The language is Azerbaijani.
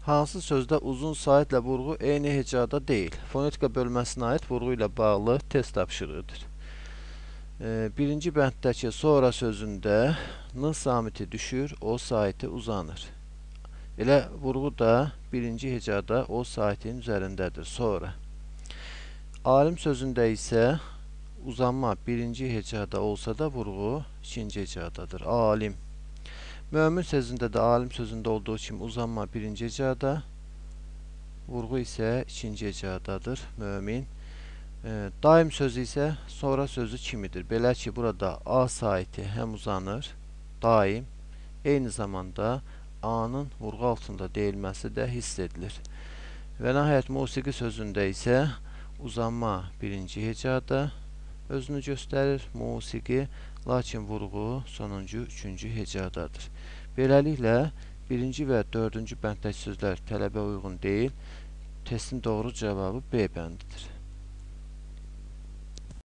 Hansı sözdə uzun saitlə vurğu eyni hecada deyil? Fonetika bölməsinə aid vurğu ilə bağlı test tapşırığıdır. Birinci bənddəki sonra sözündə n samiti düşür, o saiti uzanır. Elə vurğu da birinci hecada o saitin üzərindədir. Sonra. Alim sözündə isə uzanma birinci hecada olsa da vurğu ikinci hecadadır. Alim. Mömin sözündə də alim sözündə olduğu kimi uzanma birinci hecada, vurğu isə ikinci hecadadır. Mömin. Daim sözü isə sonra sözü kimidir. Belə ki, burada A saiti həm uzanır, daim, eyni zamanda A-nın vurğu altında deyilməsi də hiss edilir. Və nəhayət musiqi sözündə isə uzanma birinci hecada özünü göstərir, musiqi, lakin vurğu sonuncu, üçüncü hecadadır. Beləliklə, birinci və dördüncü bənddəki sözlər tələbə uyğun deyil. Testin doğru cavabı B bəndidir.